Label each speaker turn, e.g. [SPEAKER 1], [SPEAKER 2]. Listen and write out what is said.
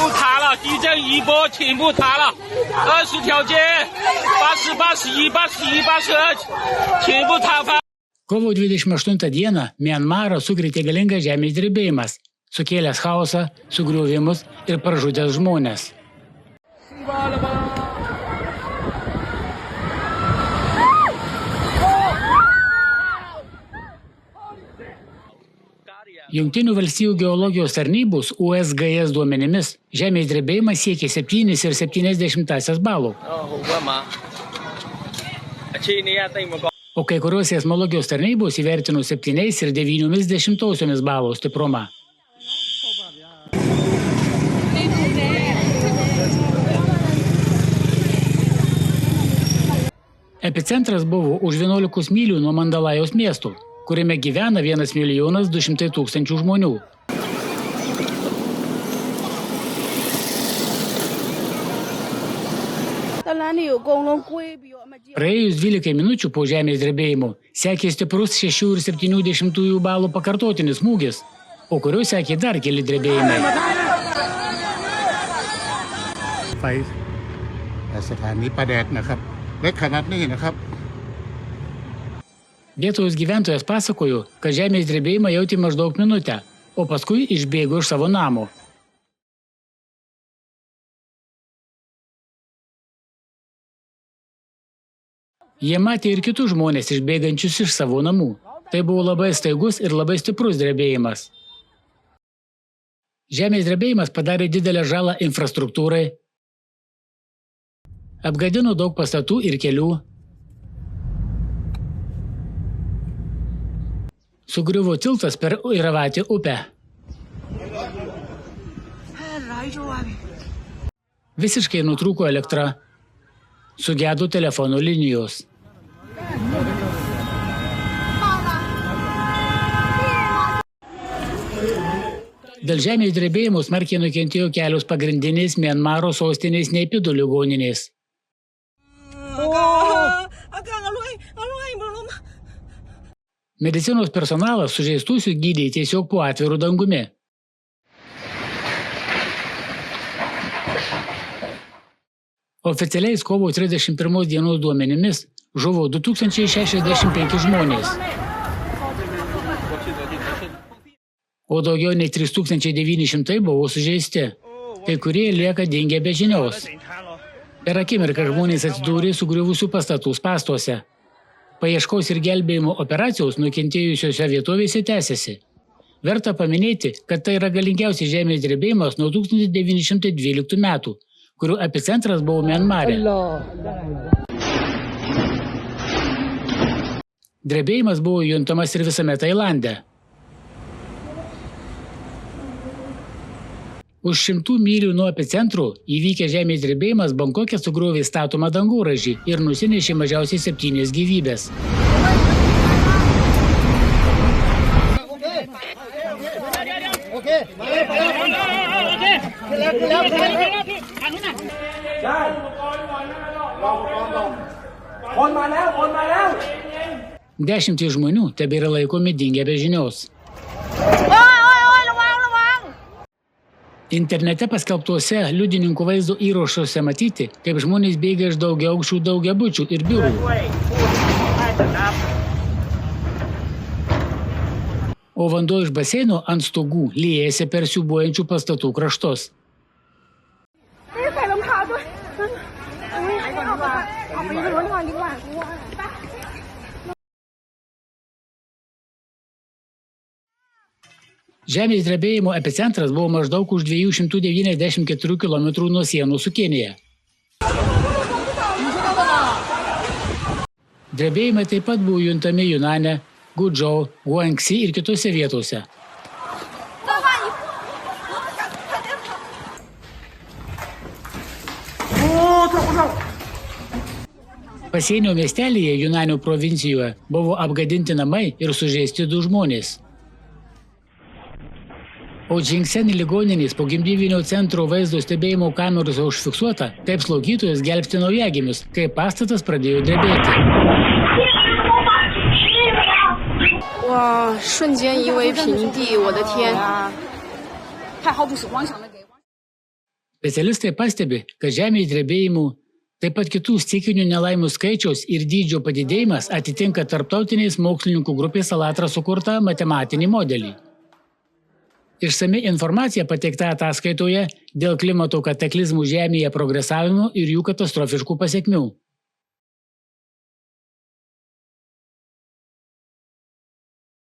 [SPEAKER 1] 部塌了，地震一波全部塌了，20条街，80、81、81、82全部塌方。
[SPEAKER 2] Kovo 28 dieną Mianmarą sukrėtė galingas žemės drebėjimas, sukėlęs chaosą, sugriovimus ir pražudęs žmones. Jungtinių valstijų geologijos tarnybos USGS duomenimis žemės drebėjimas siekė 7,7 balų. O kai kurios seismologijos tarnybos įvertino 7,9 balo stiprumą. Epicentras buvo už 11 mylių nuo Mandalajos miesto, kuriame gyvena 1 200 000 žmonių. Praėjus 12 minučių po žemės drebėjimo sekė stiprus 6,7 balų pakartotinis smūgis, po kurio sekė dar keli drebėjimai.
[SPEAKER 3] ไฟสถานีประแดดนะครับและขนาดนี้นะครับ
[SPEAKER 2] Vietos gyventojas pasakojo, kad žemės drebėjimą jautė maždaug minutę, o paskui išbėgo iš savo namo. Jie matė ir kitus žmonės išbėgančius iš savo namų. Tai buvo labai staigus ir labai stiprus drebėjimas. Žemės drebėjimas padarė didelę žalą infrastruktūrai, apgadino daug pastatų ir kelių, sugriuvo tiltas per Iravatį upę. Visiškai nutrūko elektra, sugedo telefono linijos. Dėl žemės drebėjimų smarkiai nukentėjo kelios pagrindinės Mianmaro sostinės Neipido ligoninės. Medicinos personalas sužeistusių gydė tiesiog po atviru dangumi. Oficialiais kovo 31 dienos duomenimis žuvo 2065 žmonės, o daugiau nei 3900 buvo sužeisti, kai kurie lieka dingę be žinios. Per akimirką žmonės atsidūrė sugriuvusių pastatų spąstuose. Paieškos ir gelbėjimo operacijos nukentėjusiose vietovėse tęsiasi. Verta paminėti, kad tai yra galingiausias žemės drebėjimas nuo 1912 metų, kurių epicentras buvo Mianmare. Drebėjimas buvo juntamas ir visame Tailande. Už 100 mylių nuo epicentro įvykęs žemės drebėjimas Bankoke sugriovė statomą dangoraižį ir nusinešė mažiausiai 7 gyvybės. Dešimtys žmonių tebėra laikomi dingę be žinios. Internete paskelbtuose liudininkų vaizdo įrašuose matyti, kaip žmonės bėga iš daugiaaukščių daugiabučių ir biurų. O vanduo iš baseino ant stogų liejasi per siūbuojančių pastatų kraštus. Žemės drebėjimo epicentras buvo maždaug už 294 km nuo sienų su Kenija. Drebėjimai taip pat buvo juntami Junane, Gudžou, Guangxi ir kitose vietose. Pasienio miestelyje Junanio provincijoje buvo apgadinti namai ir sužeisti 2 žmonės. O Džingseni ligoninės pogimdyvinio centro vaizdo stebėjimo kamerose užfiksuota, kaip slaugytojas gelbsti naujagimius, kai pastatas pradėjo drebėti. Specialistai pastebi, kad žemės drebėjimų, taip pat kitų stichinių nelaimių skaičiaus ir dydžio padidėjimas atitinka tarptautiniais mokslininkų grupės Alatra sukurtą matematinį modelį. Išsami informacija pateikta ataskaitoje dėl klimato kataklizmų Žemėje progresavimo ir jų katastrofiškų pasekmių.